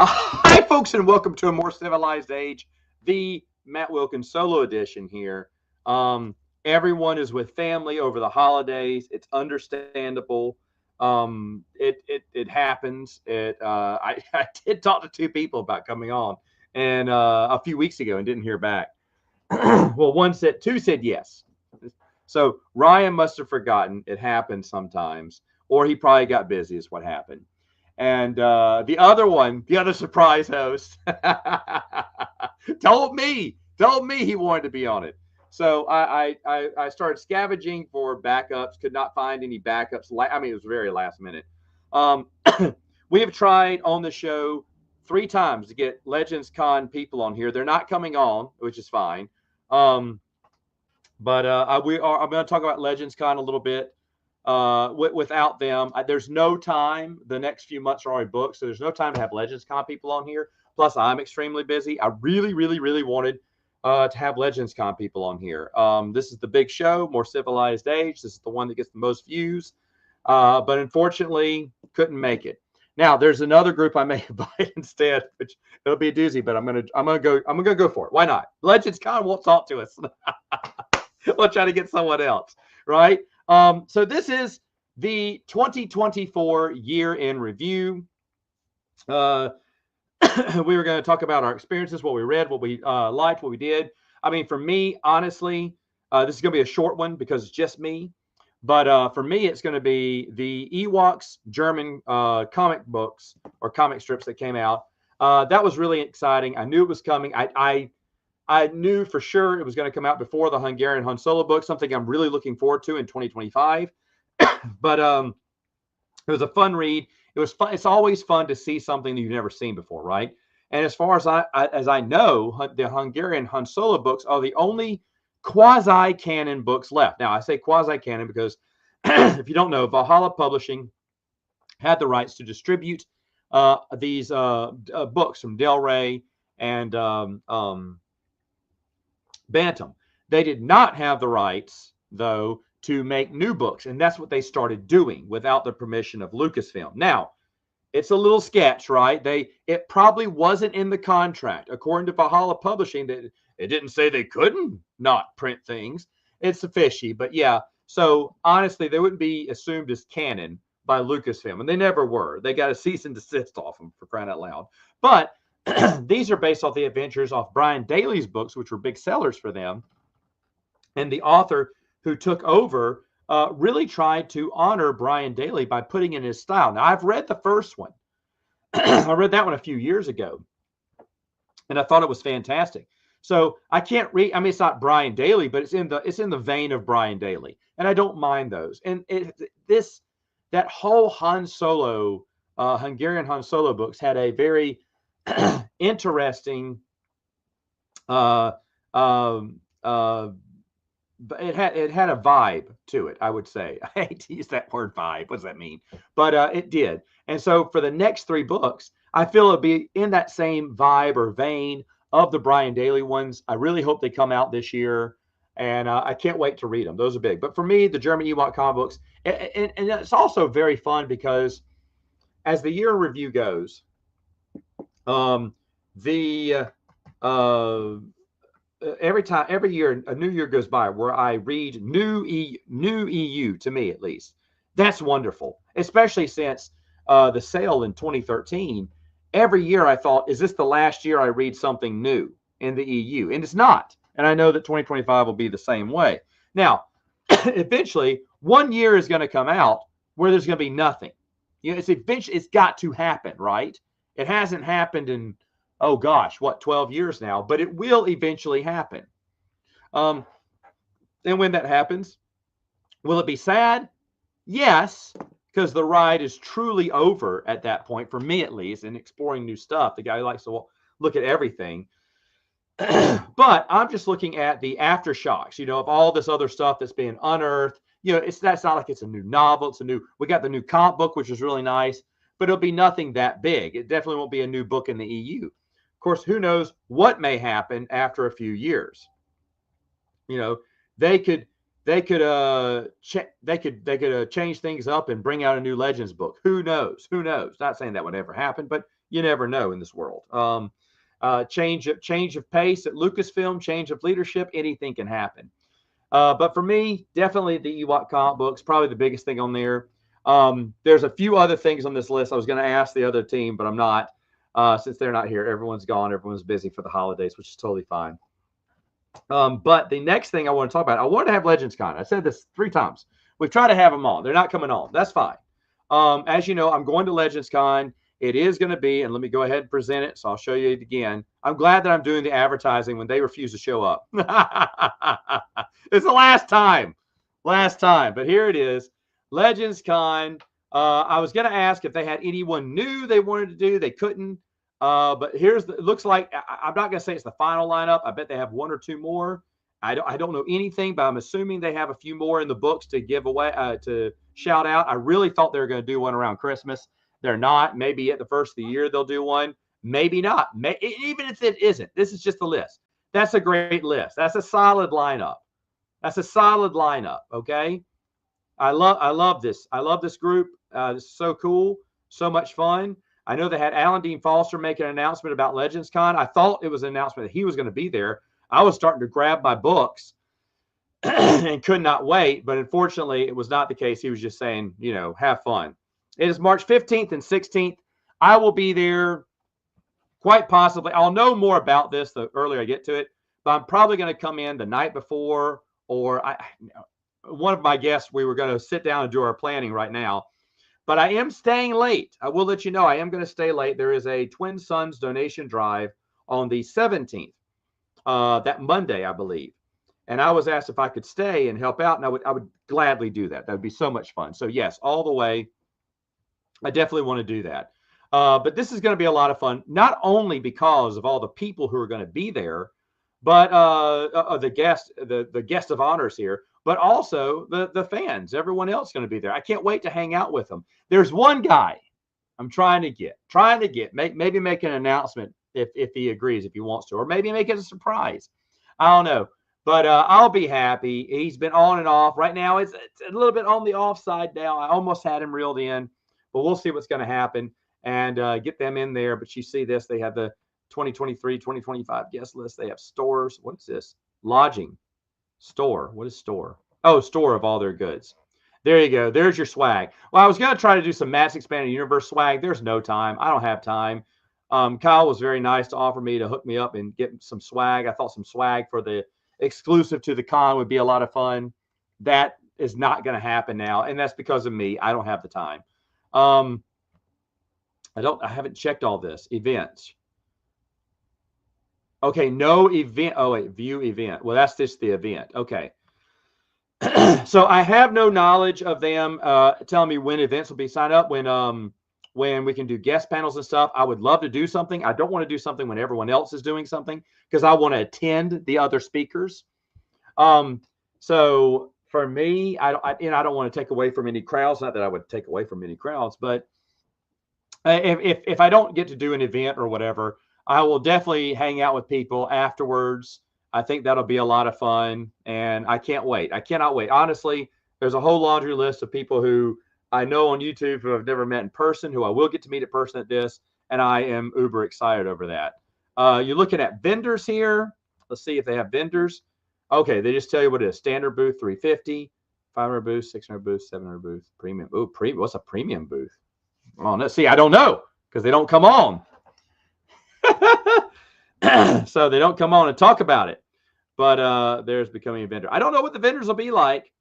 Hi, folks, and welcome to A More Civilized Age, the Matt Wilkins solo edition here. Everyone is with family over the holidays. It's understandable. It happens. I did talk to two people about coming on, and a few weeks ago, and didn't hear back. Well, two said yes. So Ryan must have forgotten. It happens sometimes, or he probably got busy. Is what happened. And the other one, the other surprise host, told me he wanted to be on it. So I started scavenging for backups. Could not find any backups. I mean, it was very last minute. Um, we have tried on the show 3 times to get Legends Con people on here. They're not coming on, which is fine. Um, but I'm going to talk about Legends Con a little bit. Without them, there's no time. The next few months are already booked, so there's no time to have Legends Con people on here. Plus, I'm extremely busy. I really, really, really wanted to have Legends Con people on here. This is the big show, More Civilized Age. This is the one that gets the most views, but unfortunately, couldn't make it. Now, there's another group I may invite instead, which it'll be a doozy, but I'm gonna go for it. Why not? Legends Con won't talk to us. We'll try to get someone else, right? So this is the 2024 year in review. We were going to talk about our experiences, what we read, what we liked, what we did. I mean, for me, honestly, this is going to be a short one because it's just me. But for me, it's going to be the Ewoks German comic books or comic strips that came out. That was really exciting. I knew it was coming. I knew for sure it was going to come out before the Hungarian Han Solo book, something I'm really looking forward to in 2025. But it was a fun read. It was fun. It's always fun to see something that you've never seen before, right? And as far as I know, the Hungarian Han Solo books are the only quasi-canon books left. Now, I say quasi-canon because if you don't know, Valhalla Publishing had the rights to distribute these books from Del Rey and Bantam. They did not have the rights, though, to make new books, and that's what they started doing without the permission of Lucasfilm. Now, it's a little sketch, right? It probably wasn't in the contract. According to Valhalla Publishing, that it didn't say they couldn't not print things. It's fishy, but yeah. So honestly, they wouldn't be assumed as canon by Lucasfilm, and they never were. They got a cease and desist off them, for crying out loud. But these are based off the adventures of Brian Daley's books, which were big sellers for them. And the author who took over really tried to honor Brian Daley by putting in his style. Now, I've read the first one. I read that one a few years ago, and I thought it was fantastic. So I can't read. I mean, it's not Brian Daley, but it's in the vein of Brian Daley, and I don't mind those. And that whole Han Solo, Hungarian Han Solo books had a very interesting it had a vibe to it, I would say. I hate to use that word vibe. What does that mean? But it did. And so for the next 3 books, I feel it'll be in that same vibe or vein of the Brian Daley ones. I really hope they come out this year, and I can't wait to read them. Those are big. But for me, the German Ewok comic books, and it's also very fun because as the year review goes, every year a new year goes by where I read new EU, to me at least. That's wonderful, especially since the sale in 2013. Every year I thought, is this the last year I read something new in the EU? And it's not. And I know that 2025 will be the same way. Now, eventually, one year is going to come out where there's going to be nothing. You know, it's got to happen, right? It hasn't happened in, oh gosh, 12 years now, but it will eventually happen. And when that happens, will it be sad? Yes, because the ride is truly over at that point, for me at least, in exploring new stuff. The guy who likes to look at everything. But I'm just looking at the aftershocks, of all this other stuff that's being unearthed. That's not like it's a new novel. We got the new comic book, which is really nice, but it'll be nothing that big. It definitely won't be a new book in the EU. Of course, who knows what may happen after a few years? They could change things up and bring out a new Legends book. Who knows? Not saying that would ever happen, but You never know in this world. Change of pace at Lucasfilm, change of leadership, anything can happen. But for me, definitely the Ewok comic books, probably the biggest thing on there. There's a few other things on this list. I was going to ask the other team, but I'm not, since they're not here. Everyone's gone. Everyone's busy for the holidays, which is totally fine. But the next thing I want to talk about, I wanted to have Legends Con. I said this 3 times. We've tried to have them on. They're not coming on. That's fine. As you know, I'm going to Legends Con. It is going to be, and let me go ahead and present it. So I'll show you it again. I'm glad that I'm doing the advertising when they refuse to show up. It's the last time. But here it is. Legends Con. I was going to ask if they had anyone new they wanted to do. They couldn't. But it looks like, I'm not going to say it's the final lineup. I bet they have 1 or 2 more. I don't know anything, but I'm assuming they have a few more in the books to give away, to shout out. I really thought they were going to do one around Christmas. They're not. Maybe at the first of the year they'll do one. Maybe not. Even if it isn't, this is just a list. That's a great list. That's a solid lineup. Okay. I love this. I love this group. This is so cool. So much fun. I know they had Alan Dean Foster make an announcement about Legends Con. I thought it was an announcement that he was going to be there. I was starting to grab my books and could not wait. But unfortunately, it was not the case. He was just saying, have fun. It is March 15th and 16th. I will be there quite possibly. I'll know more about this the earlier I get to it. But I'm probably going to come in the night before, or one of my guests, we were going to sit down and do our planning right now. But I am staying late. I will let you know I am going to stay late. There is a Twin Sons donation drive on the 17th, that Monday, I believe. And I was asked if I could stay and help out, and I would gladly do that. That would be so much fun. So yes, all the way. I definitely want to do that. But this is going to be a lot of fun, not only because of all the people who are going to be there, but the guest of honors here, but also the fans. Everyone else going to be there. I can't wait to hang out with them. There's one guy I'm trying to get, maybe make an announcement if he agrees, if he wants to, or maybe make it a surprise. I don't know. But I'll be happy. He's been on and off. Right now, it's a little bit on the off side now. I almost had him reeled in, but we'll see what's going to happen and get them in there. But you see this. They have the 2023, 2025 guest list. They have stores. What is this? Lodging. Store. What is store? Oh, store of all their goods. There you go. There's your swag. Well, I was going to try to do some Mass Expanded Universe swag. There's no time. I don't have time. Kyle was very nice to offer me to hook me up and get some swag. I thought some swag for the exclusive to the con would be a lot of fun. That is not going to happen now, and that's because of me. I don't have the time. I haven't checked all this. Events. Okay, no event. Oh, wait, view event. Well, that's just the event. Okay. So I have no knowledge of them telling me when events will be signed up, when we can do guest panels and stuff. I would love to do something. I don't want to do something when everyone else is doing something because I want to attend the other speakers. So for me, I don't want to take away from any crowds. Not that I would take away from any crowds, but if I don't get to do an event or whatever, I will definitely hang out with people afterwards. I think that'll be a lot of fun, and I can't wait. I cannot wait. Honestly, there's a whole laundry list of people who I know on YouTube who I've never met in person, who I will get to meet in person at this, and I am uber excited over that. You're looking at vendors here. Let's see if they have vendors. Okay, they just tell you what it is. Standard booth, 350, 500 booth, 600 booth, 700 booth, premium. Oh, what's a premium booth? Oh, no, see, I don't know because they don't come on. So they don't come on and talk about it. But there's becoming a vendor. I don't know what the vendors will be like.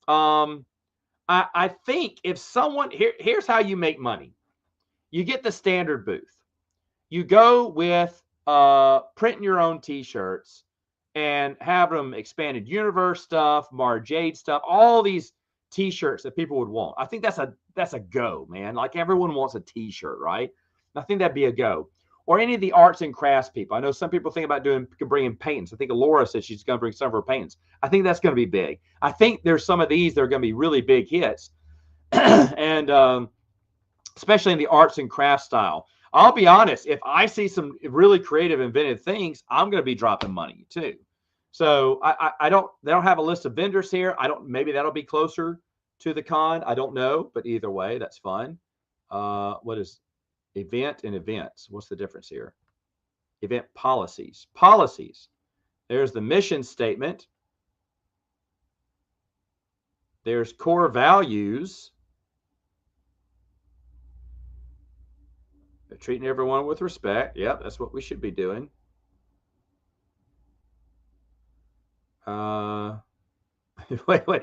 I think if someone here's how you make money. You get the standard booth. You go with printing your own t-shirts and have them expanded universe stuff, Mara Jade stuff, all these t-shirts that people would want. I think that's a go, man. Like everyone wants a t-shirt, right? I think that'd be a go. Or any of the arts and crafts people. I know some people think about bringing paintings. I think Laura said she's going to bring some of her paintings. I think that's going to be big. I think there's some of these that are going to be really big hits. And especially in the arts and crafts style. I'll be honest, if I see some really creative, inventive things, I'm going to be dropping money too. So they don't have a list of vendors here. Maybe that'll be closer to the con. I don't know, but either way, that's fun. What is Event and events. What's the difference here? Event policies. Policies. There's the mission statement. There's core values. They're treating everyone with respect. Yep, that's what we should be doing. Wait.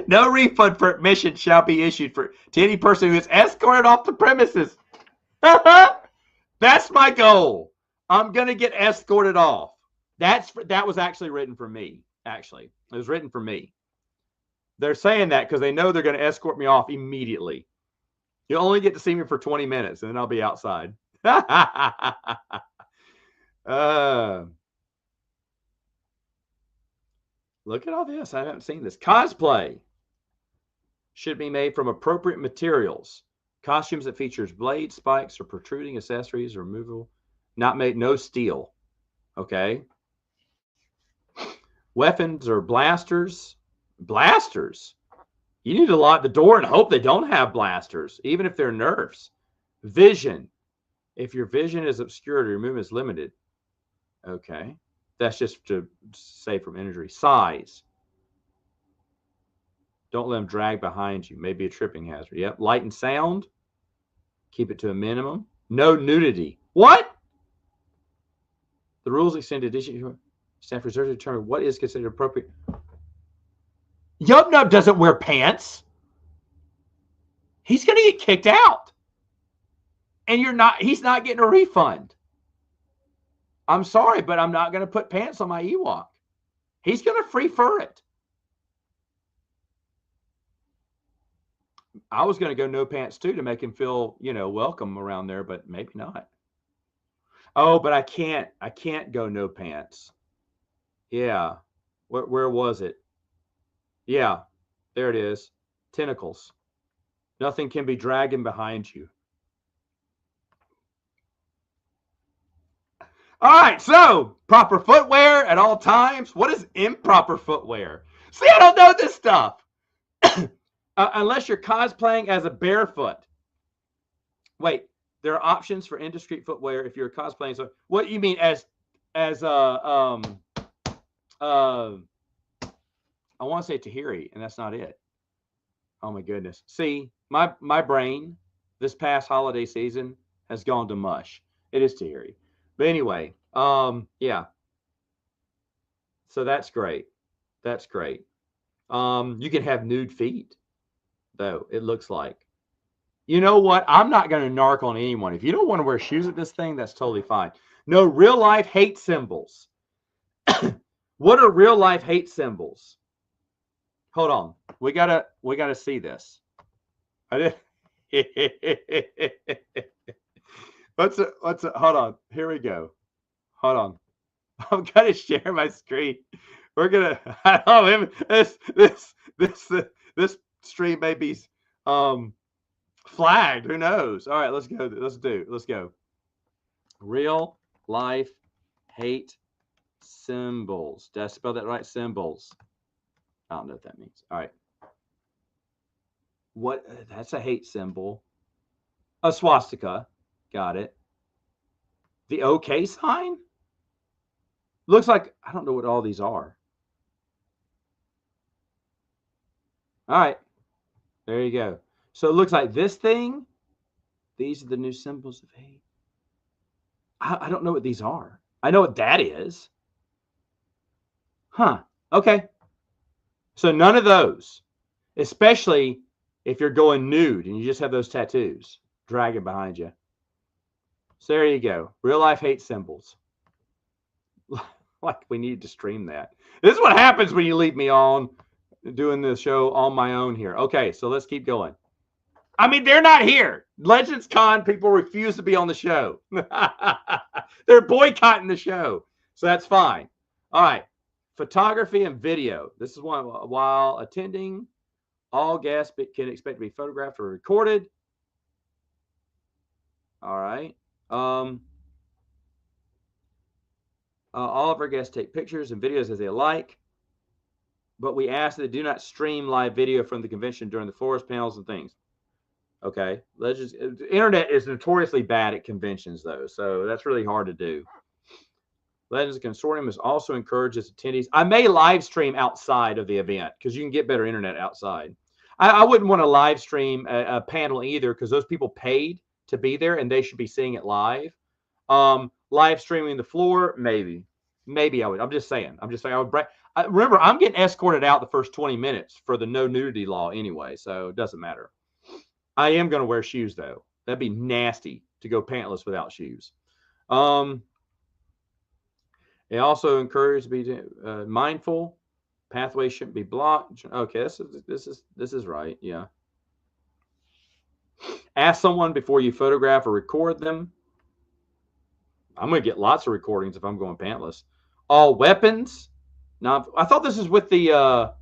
No refund for admission shall be issued to any person who is escorted off the premises. That's my goal. I'm gonna get escorted off. That was actually written for me. Actually, it was written for me. They're saying that because they know they're going to escort me off immediately. You'll only get to see me for 20 minutes, and then I'll be outside. Look at all this. I haven't seen this. Cosplay should be made from appropriate materials. Costumes that features blades, spikes, or protruding accessories or removal. Not made, no steel. Okay. Weapons or blasters. Blasters. You need to lock the door and hope they don't have blasters, even if they're Nerfs. Vision. If your vision is obscured or your movement is limited. Okay. That's just to save from injury. Size. Don't let them drag behind you. Maybe a tripping hazard. Yep. Light and sound. Keep it to a minimum. No nudity. What? The rules extend to addition. Staff reserves to determine what is considered appropriate. Yub Nub doesn't wear pants. He's going to get kicked out. And he's not getting a refund. I'm sorry, but I'm not going to put pants on my Ewok. He's going to free fur it. I was going to go no pants too to make him feel, welcome around there, but maybe not. Oh, but I can't go no pants. Yeah. Where was it? Yeah, there it is. Tentacles. Nothing can be dragging behind you. All right, so proper footwear at all times. What is improper footwear? See, I don't know this stuff. Unless you're cosplaying as a barefoot. Wait, there are options for indiscreet footwear if you're cosplaying. So, what you mean as I want to say Tahiri, and that's not it. Oh my goodness. See, my brain this past holiday season has gone to mush. It is Tahiri. But anyway, yeah. So that's great. That's great. You can have nude feet, though, it looks like. You know what? I'm not going to narc on anyone. If you don't want to wear shoes at this thing, that's totally fine. No, real life hate symbols. What are real life hate symbols? Hold on. We gotta see this. I did. What's it? Hold on. Here we go. Hold on. I'm gonna share my screen. We're gonna. I don't know. This stream may be flagged. Who knows? All right. Let's go. Let's go. Real life hate symbols. Did I spell that right? Symbols. I don't know what that means. All right. What? That's a hate symbol. A swastika. Got it. The OK sign? Looks like, I don't know what all these are. All right. There you go. So it looks like this thing. These are the new symbols of hate. I don't know what these are. I know what that is. Huh. Okay. So none of those, especially if you're going nude and you just have those tattoos dragging behind you. So there you go. Real life hate symbols. Like we need to stream that. This is what happens when you leave me on doing the show on my own here. Okay, so let's keep going. I mean, they're not here. Legends Con people refuse to be on the show. They're boycotting the show. So that's fine. All right. Photography and video. This is one. While attending, all guests can expect to be photographed or recorded. All right. All of our guests take pictures and videos as they like, but we ask that they do not stream live video from the convention during the forest panels and things. Okay, Legends. Internet is notoriously bad at conventions, though, so that's really hard to do. Legends Consortium is also encourages attendees. I may live stream outside of the event because you can get better internet outside. I wouldn't want to live stream a panel either because those people paid to be there and they should be seeing it live. Live streaming the floor, maybe I would. I'm just saying. I would. Remember, I'm getting escorted out the first 20 minutes for the no nudity law anyway, so it doesn't matter. I am going to wear shoes though. That'd be nasty to go pantless without shoes. They also encourage to be mindful. Pathways shouldn't be blocked. Okay, this is right. Yeah. Ask someone before you photograph or record them. I'm going to get lots of recordings if I'm going pantless. All weapons. Now, I thought this is with the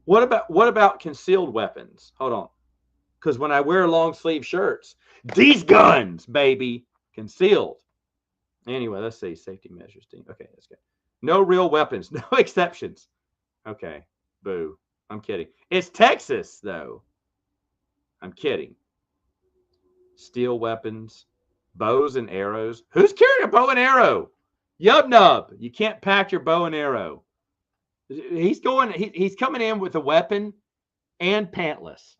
What about concealed weapons? Hold on. Because when I wear long sleeve shirts, these guns, baby, concealed. Anyway, let's see. Safety measures. Okay, that's good. No real weapons. No exceptions. Okay. Boo. I'm kidding. It's Texas, though. I'm kidding. Steel weapons. Bows and arrows. Who's carrying a bow and arrow? Yub Nub. You can't pack your bow and arrow. He's coming in with a weapon and pantless.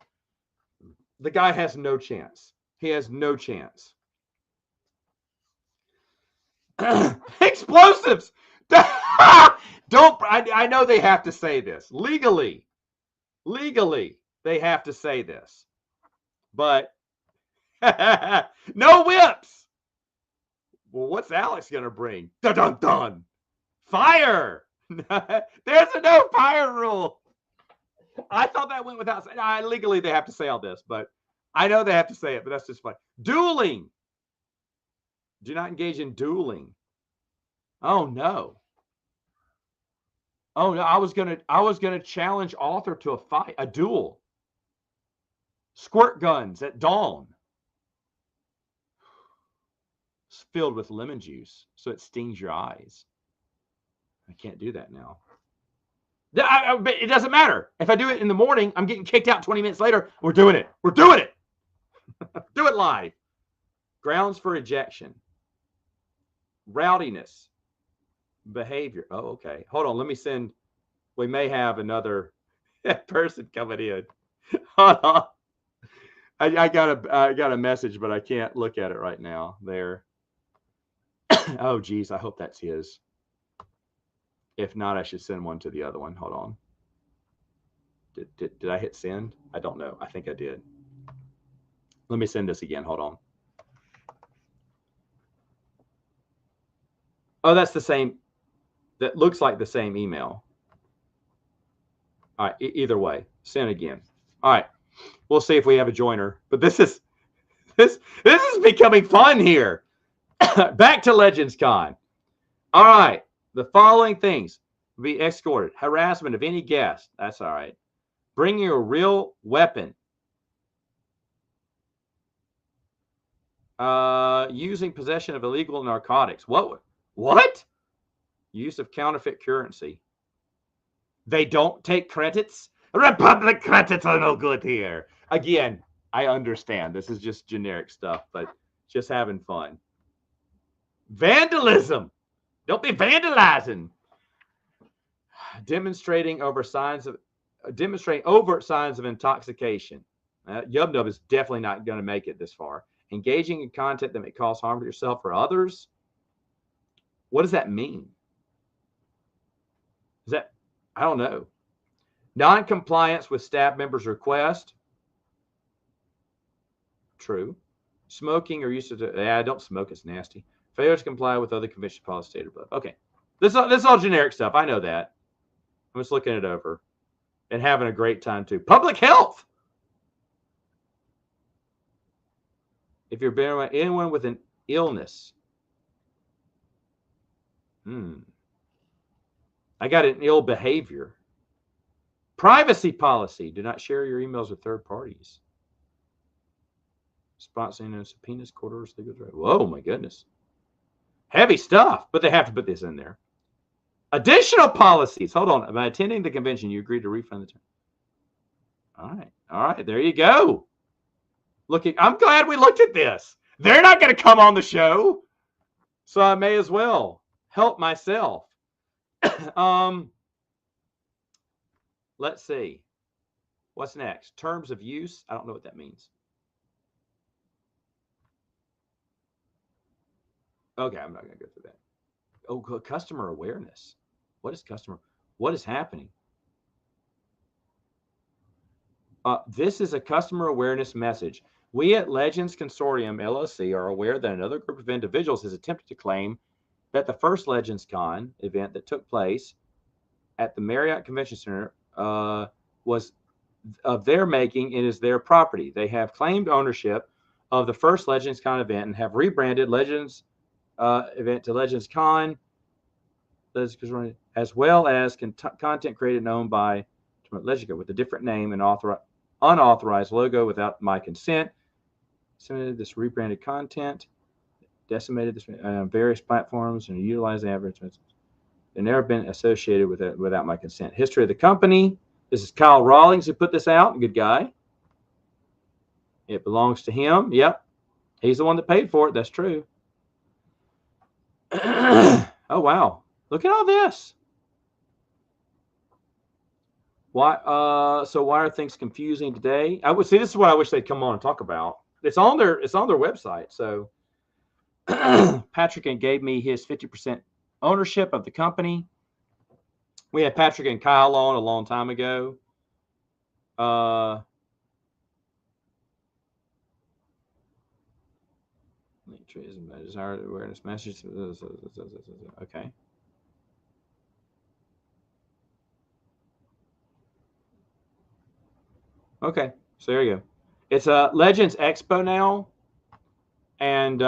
The guy has no chance. He has no chance. Explosives. Don't. I know they have to say this legally. Legally, they have to say this, but no whips. Well, what's Alex gonna bring? Dun dun dun. Fire. There's a no fire rule. I thought that went without saying. Legally, they have to say all this, but I know they have to say it. But that's just fine. Dueling. Do not engage in dueling. Oh no. Oh no, I was gonna challenge author to a fight, a duel. Squirt guns at dawn. It's filled with lemon juice, so it stings your eyes. I can't do that now. But it doesn't matter. If I do it in the morning, I'm getting kicked out 20 minutes later. We're doing it. We're doing it. Do it live. Grounds for ejection. Rowdiness. Behavior. Oh, okay. Hold on. Let me send. We may have another person coming in. Hold on. I got a message, but I can't look at it right now. There. Oh, geez. I hope that's his. If not, I should send one to the other one. Hold on. Did I hit send? I don't know. I think I did. Let me send this again. Hold on. Oh, that's the same. That looks like the same email. All right. Either way, send again. All right. We'll see if we have a joiner. But this is becoming fun here. Back to Legends Con. All right. The following things will be escorted. Harassment of any guest. That's all right. Bringing a real weapon. Using possession of illegal narcotics. What? Use of counterfeit currency. They don't take credits? Republic credits are no good here. Again, I understand. This is just generic stuff, but just having fun. Vandalism. Don't be vandalizing. Demonstrating overt signs of intoxication. Yubnub is definitely not going to make it this far. Engaging in content that may cause harm to yourself or others. What does that mean? I don't know. Non-compliance with staff members' request. True. Smoking or use of don't smoke, it's nasty. Failure to comply with other convention policy stated above. Okay. This is all generic stuff. I know that. I'm just looking it over and having a great time too. Public health. If you're bearing around anyone with an illness. I got an ill behavior. Privacy policy. Do not share your emails with third parties. Sponsoring and subpoenas, court orders, legal drive. Whoa, my goodness. Heavy stuff, but they have to put this in there. Additional policies. Hold on. By attending the convention, you agreed to refund the term. All right. There you go. I'm glad we looked at this. They're not going to come on the show, so I may as well help myself. Let's see. What's next? Terms of use. I don't know what that means. Okay, I'm not going to go through that. Oh, customer awareness. What is customer? What is happening? This is a customer awareness message. We at Legends Consortium LLC are aware that another group of individuals has attempted to claim that the first Legends Con event that took place at the Marriott Convention Center was of their making and is their property. They have claimed ownership of the first Legends Con event and have rebranded Legends event to Legends Con, as well as content created and owned by Legends with a different name and unauthorized logo without my consent. Disseminated this rebranded content, decimated this various platforms, and utilized advertisements. They've never been associated with it without my consent. History of the company. This is Kyle Rawlings who put this out. Good guy. It belongs to him. Yep. He's the one that paid for it. That's true. Oh, wow. Look at all this. Why? So why are things confusing today? I would see. This is what I wish they'd come on and talk about. It's on their website. So Patrick gave me his 50% ownership of the company. We had Patrick and Kyle on a long time ago. Desire awareness message. Okay. Okay. So there you go. It's a Legends Expo now. And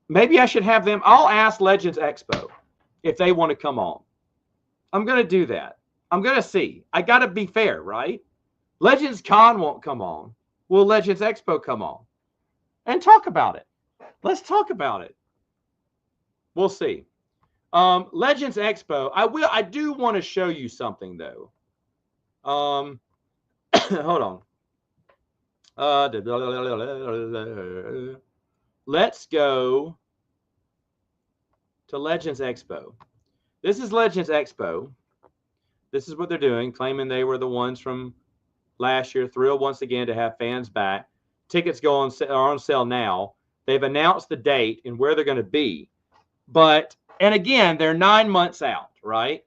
maybe I should have them. I'll ask Legends Expo if they want to come on. I'm going to do that. I'm going to see. I got to be fair, right? Legends Con won't come on. Will Legends Expo come on? And talk about it. Let's talk about it. We'll see. Legends Expo. I do want to show you something though. Hold on. Let's go to Legends Expo. This is Legends Expo. This is what they're doing, claiming they were the ones from last year. Thrilled once again to have fans back. Tickets are on sale now. They've announced the date and where they're going to be. And again, they're 9 months out, right?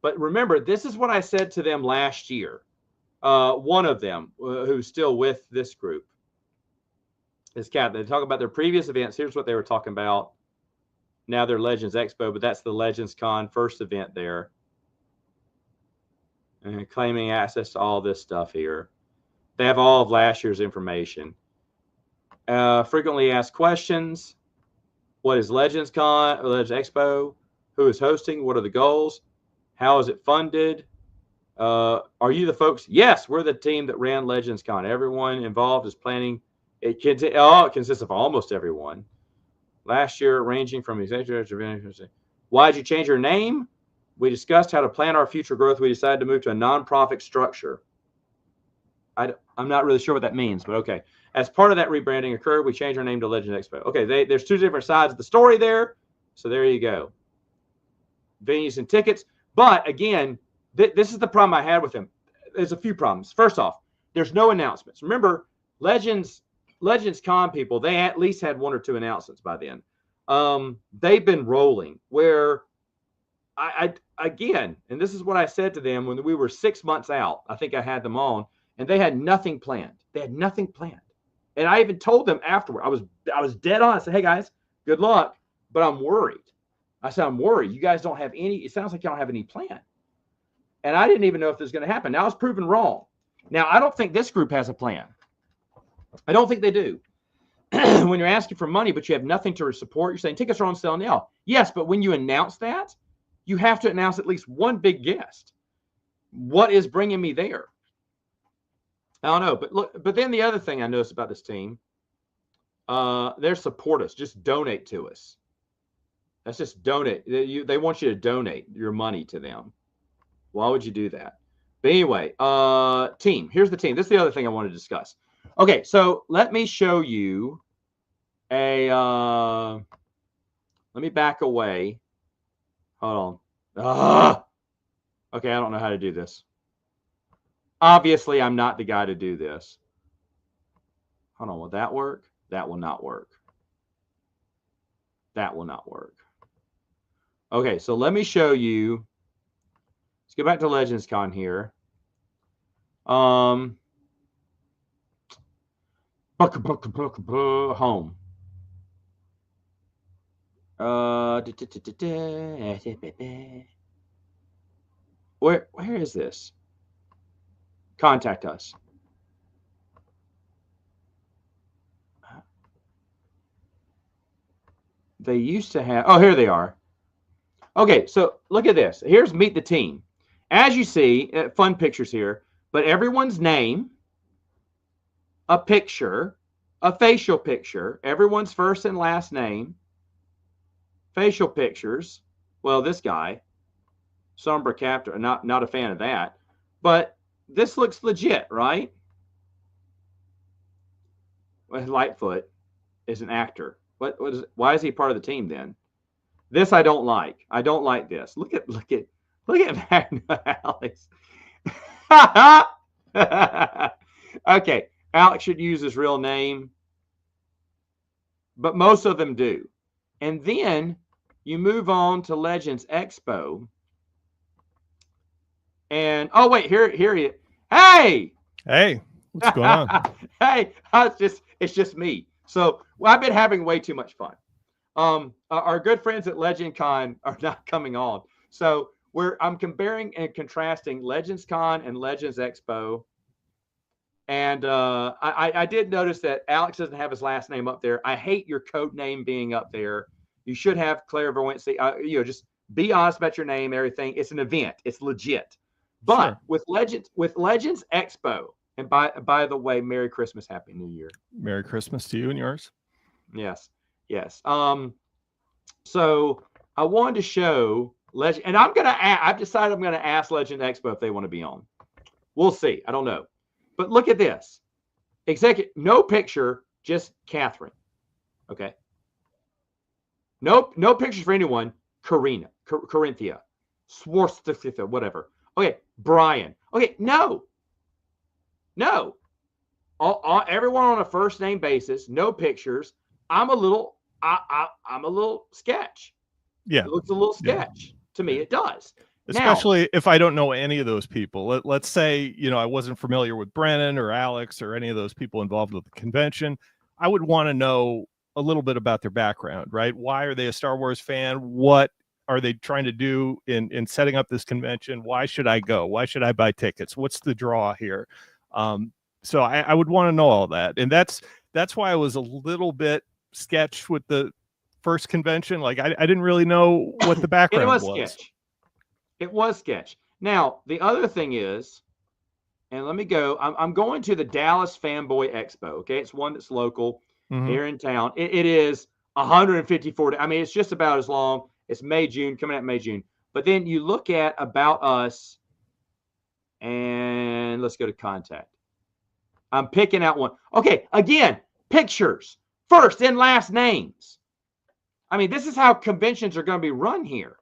But remember, this is what I said to them last year. One of them, who's still with this group, is Kat. They talk about their previous events. Here's what they were talking about. Now they're Legends Expo, but that's the Legends Con first event there. And claiming access to all this stuff here. They have all of last year's information. Frequently asked questions. What is Legends Con, Legends Expo? Who is hosting? What are the goals? How is it funded? Are you the folks? Yes, we're the team that ran Legends Con. Everyone involved is planning. It consists of almost everyone. Last year, ranging from executives to why did you change your name? We discussed how to plan our future growth. We decided to move to a nonprofit structure. I'm not really sure what that means, but okay. As part of that rebranding occurred, we changed our name to Legends Expo. Okay, there's two different sides of the story there. So there you go. Venues and tickets. But again, this is the problem I had with them. There's a few problems. First off, there's no announcements. Remember, Legends Con people, they at least had 1 or 2 announcements by then. They've been rolling where again, and this is what I said to them when we were 6 months out. I think I had them on, and they had nothing planned. They had nothing planned. And I even told them afterward, I was dead on. I said, hey guys, good luck, but I'm worried. I said, I'm worried. You guys don't have any, it sounds like you don't have any plan. And I didn't even know if this was going to happen. Now it's proven wrong. Now, I don't think this group has a plan. I don't think they do. When you're asking for money, but you have nothing to support, you're saying tickets are on sale now. Yes, but when you announce that, you have to announce at least one big guest. What is bringing me there? I don't know. But look, but then the other thing I noticed about this team, they're support us. Just donate to us. That's just donate. They want you to donate your money to them. Why would you do that? But anyway, team. Here's the team. This is the other thing I want to discuss. Okay, so let me show you a. Let me back away. Hold on. Okay, I don't know how to do this. Obviously, I'm not the guy to do this. Hold on. Will that work? That will not work. That will not work. Okay, so let me show you. Let's go back to Legends Con here. Home. Where is this? Contact us. They used to have. Oh, here they are. Okay, so look at this. Here's Meet the Team. As you see, fun pictures here, but everyone's name, a picture, a facial picture, everyone's first and last name, facial pictures. Well, this guy, Sombra Captor, not a fan of that, but this looks legit, right? Well, Lightfoot is an actor. Why is he part of the team then? This I don't like. I don't like this. Look at Alex. Okay, Alex should use his real name, but most of them do. And then you move on to Legends Expo. And oh wait, here he is. Hey, what's going on? Hey, it's just me. So I've been having way too much fun. Our good friends at Legend Con are not coming on. So I'm comparing and contrasting Legends Con and Legends Expo. And I did notice that Alex doesn't have his last name up there. I hate your code name being up there. You should have clairvoyancy. Just be honest about your name, everything. It's an event. It's legit. But sure. with Legends Expo, and by the way, Merry Christmas, Happy New Year. Merry Christmas to you and yours. Yes. So I wanted to show Legend, and I've decided I'm gonna ask Legend Expo if they want to be on. We'll see. I don't know. But look at this. No picture, just Catherine. Okay. No pictures for anyone. Corinthia, Swarthia, whatever. Okay, Brian. Okay, no. Everyone on a first name basis. No pictures. I'm a little sketch. Yeah, it looks a little sketch to me. It does. Especially if I don't know any of those people. Let's say, I wasn't familiar with Brennan or Alex or any of those people involved with the convention. I would want to know a little bit about their background, right? Why are they a Star Wars fan? What are they trying to do in setting up this convention? Why should I go? Why should I buy tickets? What's the draw here? So I would want to know all that. And that's why I was a little bit sketched with the first convention. Like I didn't really know what the background was. Sketch. It was sketch. Now, the other thing is, and let me go, I'm going to the Dallas Fanboy Expo, okay? It's one that's local here in town. It is 154, I mean, it's just about as long. It's May, June, coming out May, June. But then you look at About Us, and let's go to Contact. I'm picking out one. Okay, again, pictures, first and last names. I mean, this is how conventions are going to be run here.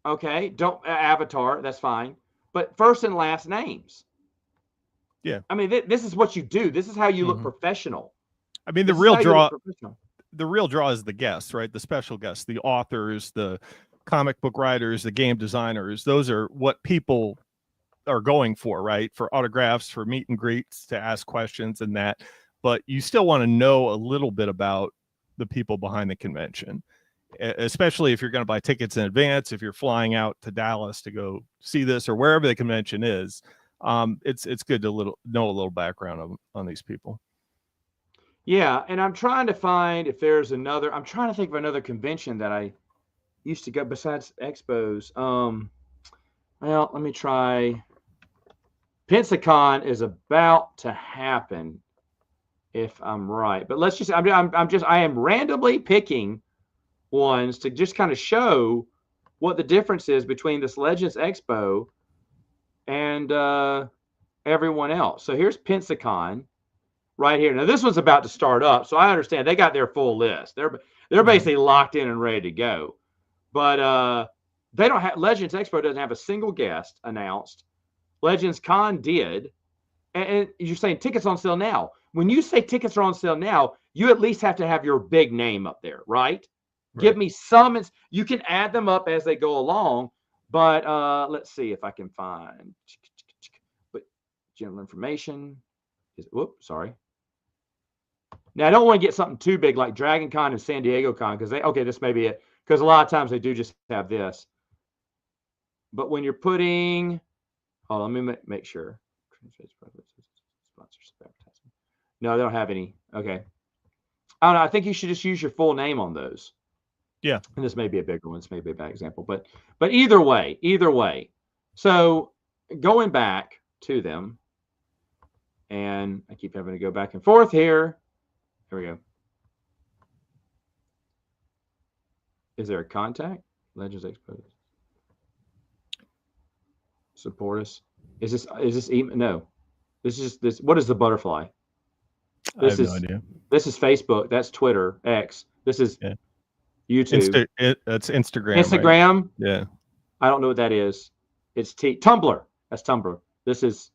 Okay, don't avatar, that's fine. But first and last names. Yeah. I mean, this is what you do. This is how you look professional. I mean, the real draw is the guests, right? The special guests, the authors, the comic book writers, the game designers. Those are what people are going for, right? For autographs, for meet and greets, to ask questions and that. But you still want to know a little bit about the people behind the convention, especially if you're going to buy tickets in advance, if you're flying out to Dallas to go see this or wherever the convention is. It's good to know a little background on these people. Yeah, and I'm trying to find if there's another. I'm trying to think of another convention that I used to go besides expos. Well, let me try. Pensacon is about to happen, if I'm right. But let's just. I am randomly picking ones to just kind of show what the difference is between this Legends Expo and everyone else. So here's Pensacon right here. Now this one's about to start up, so I understand they got their full list. They're basically locked in and ready to go. But they don't have Legends Expo doesn't have a single guest announced. Legends Con did, and you're saying tickets on sale now. When you say tickets are on sale now, you at least have to have your big name up there, right? Give me some. You can add them up as they go along, but let's see if I can find. But general information is. Whoops, sorry. Now I don't want to get something too big like Dragon Con and San Diego Con because this may be it because a lot of times they do just have this. But when you're putting, let me make sure. No, they don't have any. Okay. I don't know. I think you should just use your full name on those. Yeah. And this may be a bigger one. This may be a bad example, but either way. So going back to them, and I keep having to go back and forth here. Here we go. Is there a contact? Legends Expo. Support us. Is this email? No. This is this. What is the butterfly? I have no idea. This is Facebook. That's Twitter, X. This is YouTube. That's Instagram. Instagram. Right? Yeah. I don't know what that is. It's Tumblr. That's Tumblr. This is.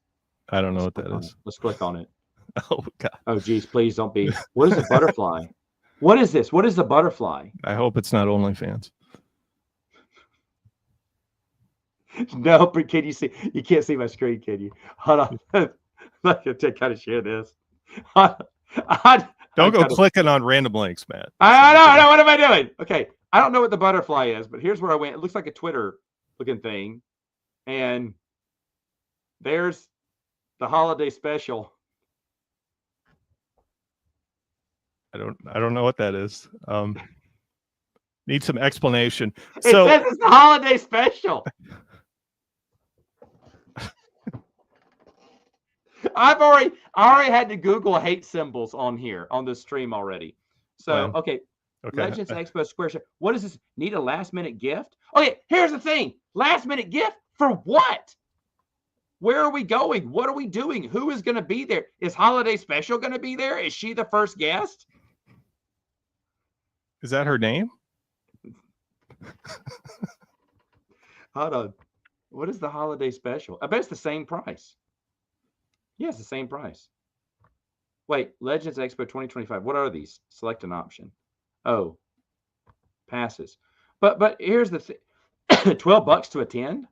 I don't know what that is. Let's click on it. Oh God. Oh geez, please don't be. What is a butterfly? What is this? What is the butterfly? I hope it's not OnlyFans. No, but can you see? You can't see my screen, can you? Hold on. Let me kind of share this. Don't go clicking on random links, Matt. I don't know. What am I doing? Okay. I don't know what the butterfly is, but here's where I went. It looks like a Twitter looking thing. And there's the holiday special. I don't know what that is. Need some explanation. It says it's the holiday special. I already had to Google hate symbols on here on this stream already. So okay. Legends Expo Square Shop. What is this? Need a last minute gift? Okay, here's the thing. Last minute gift for what? Where are we going? What are we doing? Who is going to be there? Is Holiday Special going to be there? Is she the first guest? Is that her name? Hold on. What is the Holiday Special? I bet it's the same price. Yeah, it's the same price. Wait, Legends Expo 2025. What are these? Select an option. Oh, passes. But here's the thing. $12 to attend?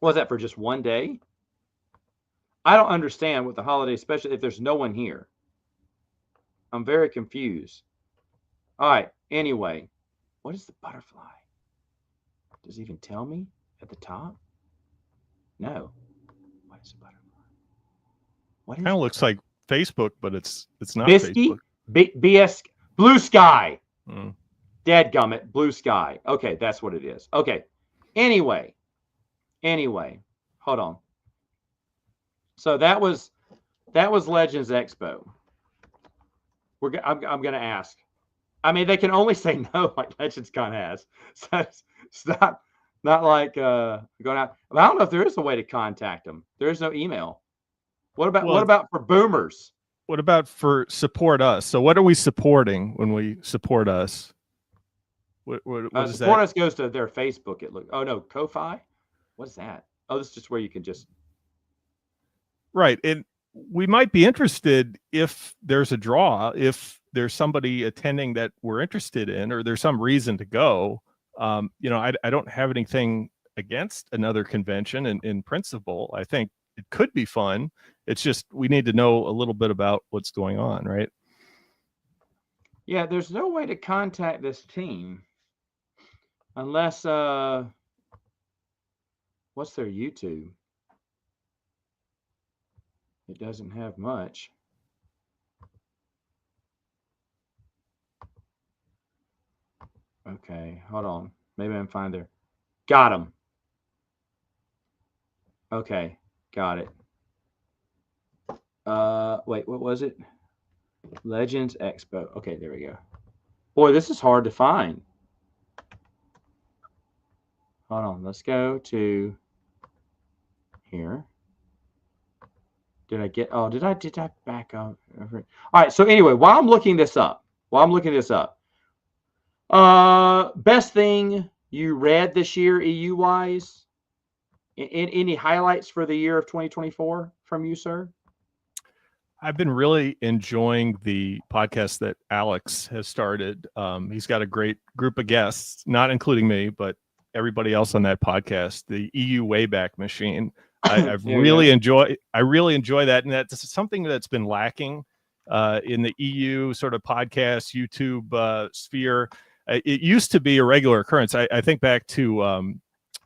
Was that for just one day? I don't understand what the holiday special if there's no one here. I'm very confused. All right. Anyway, what is the butterfly? Does it even tell me at the top? No. What is a butterfly? What is kind of looks like Facebook, but it's not Bisky? Facebook. BS Blue Sky. Mm. Dadgummit, Blue Sky. Okay, that's what it is. Okay. Anyway, hold on. So that was Legends Expo. I'm going to ask. I mean, they can only say no like Legends Con has. So it's not like going out. I don't know if there is a way to contact them. There is no email. What about for boomers? What about for support us? So what are we supporting when we support us? What is support that? us goes to their Facebook. It looks. Oh no, Ko-Fi. What is that? Oh, this is just where you can just. Right, and we might be interested if there's a draw, if there's somebody attending that we're interested in, or there's some reason to go. I don't have anything against another convention in principle. I think it could be fun. It's just we need to know a little bit about what's going on, right? Yeah, there's no way to contact this team unless what's their YouTube? It doesn't have much. Okay, hold on. Maybe I can find there. Got him. Okay, got it. Wait, what was it? Legends Expo. Okay, there we go. Boy, this is hard to find. Hold on, let's go to here. Did I get? Oh, did I back up? All right. So anyway, while I'm looking this up, best thing you read this year, EU wise. Any highlights for the year of 2024 from you, sir? I've been really enjoying the podcast that Alex has started. He's got a great group of guests, not including me, but everybody else on that podcast, the EU Wayback Machine. I've really enjoyed that, and that's something that's been lacking in the EU sort of podcast YouTube sphere. It used to be a regular occurrence. I think back to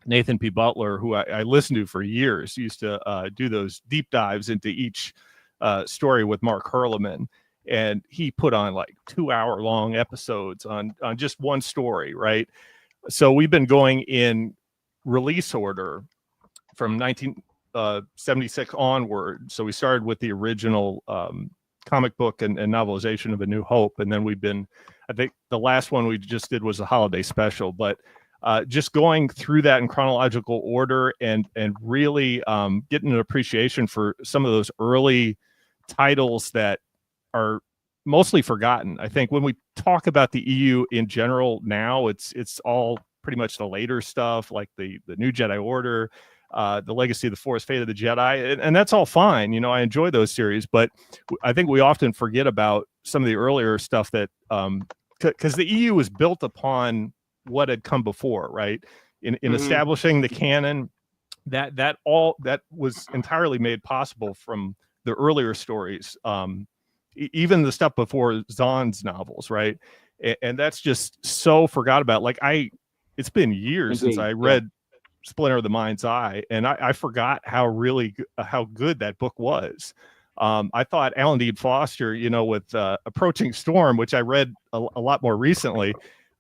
Nathan P. Butler, who I listened to for years, used to do those deep dives into each story with Mark Herleman, and he put on like 2-hour-long episodes on just one story, right? So we've been going in release order from 1976 onward. So we started with the original comic book and novelization of A New Hope, and then we've been, I think the last one we just did was a holiday special, but just going through that in chronological order and really getting an appreciation for some of those early titles that are mostly forgotten. I think when we talk about the EU in general now, it's all pretty much the later stuff, like the New Jedi Order, the Legacy of the Force, Fate of the Jedi, and that's all fine. You know, I enjoy those series, but I think we often forget about some of the earlier stuff that because the EU was built upon what had come before, right? In establishing the canon, that was entirely made possible from the earlier stories, even the stuff before Zahn's novels, right? And that's just so forgot about. Like it's been years since I read Splinter of the Mind's Eye, and I forgot how good that book was. I thought Alan Dean Foster, you know, with Approaching Storm, which I read a lot more recently,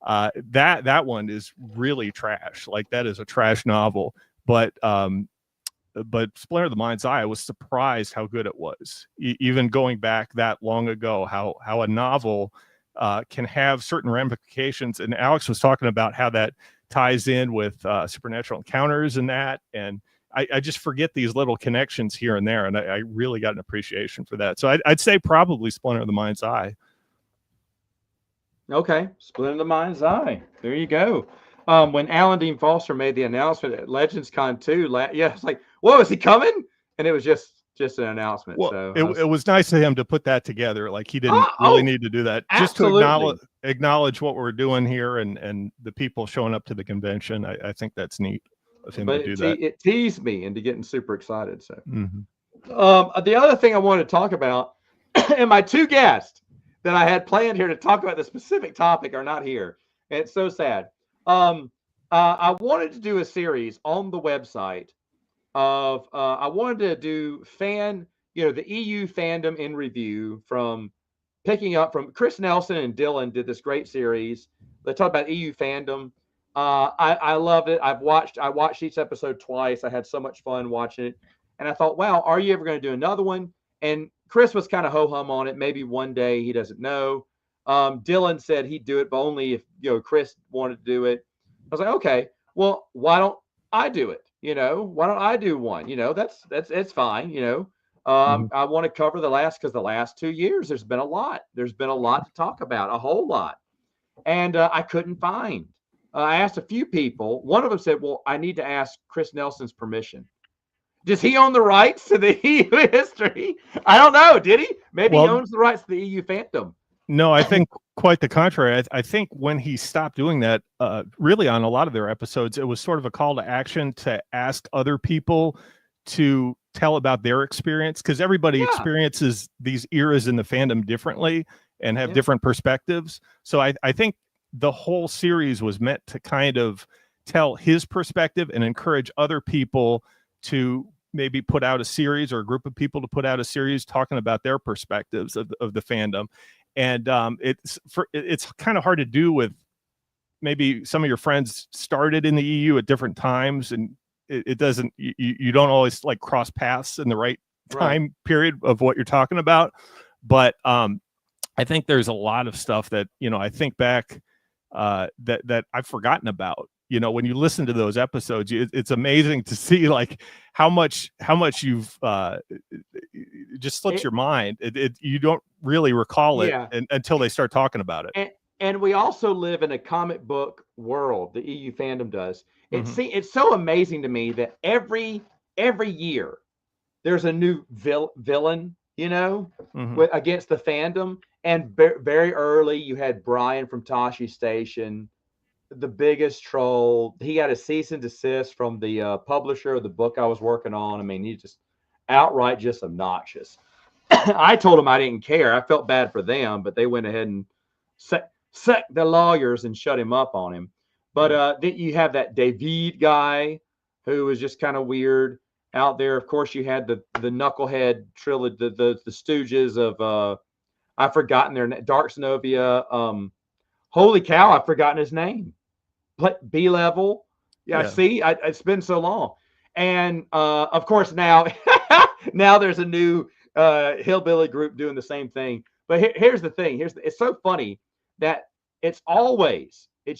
that one is really trash. Like that is a trash novel. But Splinter of the Mind's Eye, I was surprised how good it was. Even going back that long ago, how a novel can have certain ramifications. And Alex was talking about how that ties in with supernatural encounters and that. And I just forget these little connections here and there. And I really got an appreciation for that. So I'd say probably Splinter of the Mind's Eye. Okay, Splinter of the Mind's Eye. There you go. When Alan Dean Foster made the announcement at Legends Con 2, it's like, whoa, is he coming? And it was just an announcement. Well, so it was nice of him to put that together. Like he didn't really need to do that. Absolutely. Just to acknowledge what we're doing here and the people showing up to the convention. I think that's neat of him to do that. It teased me into getting super excited. So the other thing I wanted to talk about, and my two guests that I had planned here to talk about the specific topic are not here. And it's so sad. I wanted to do a series on the website of I wanted to do the EU fandom in review, from picking up from Chris Nelson and Dylan did this great series. They talk about EU fandom. I loved it. I watched each episode twice. I had so much fun watching it. And I thought, wow, are you ever going to do another one? And Chris was kind of ho-hum on it. Maybe one day, he doesn't know. Dylan said he'd do it, but only if Chris wanted to do it. I was like, okay, well, why don't I do it? Why don't I do one? It's fine. I want to cover the last 2 years, there's been a lot. There's been a lot to talk about, a whole lot. And I couldn't find. I asked a few people. One of them said, well, I need to ask Chris Nelson's permission. Does he own the rights to the EU history? I don't know. Did he? Maybe he owns the rights to the EU fandom. No, I think quite the contrary. I think when he stopped doing that, really on a lot of their episodes, it was sort of a call to action to ask other people to tell about their experience, because everybody experiences these eras in the fandom differently and have different perspectives. So I think the whole series was meant to kind of tell his perspective and encourage other people to maybe put out a series, or a group of people to put out a series talking about their perspectives of the fandom. And it's kind of hard to do with maybe some of your friends started in the EU at different times, and it doesn't, you don't always like cross paths in the right time period of what you're talking about. But I think there's a lot of stuff that, I think back that I've forgotten about. you know, when you listen to those episodes, it's amazing to see like how much you've just slips your mind. You don't really recall it until they start talking about it. And we also live in a comic book world. The EU fandom does. It's so amazing to me that every year there's a new villain, you know, against the fandom. And very early, you had Brian from Tashi Station, the biggest troll. He got a cease and desist from the publisher of the book I was working on. I mean, he's just outright just obnoxious. I told him I didn't care. I felt bad for them, but they went ahead and set the lawyers and shut him up on him. But you have that David guy who was just kind of weird out there. Of course, you had the knucklehead trilogy, the Stooges of I've forgotten their name, Dark Synovia. Holy cow, I've forgotten his name. B level. Yeah. See, it's been so long. And of course now there's a new hillbilly group doing the same thing. But here's the thing. It's so funny that it's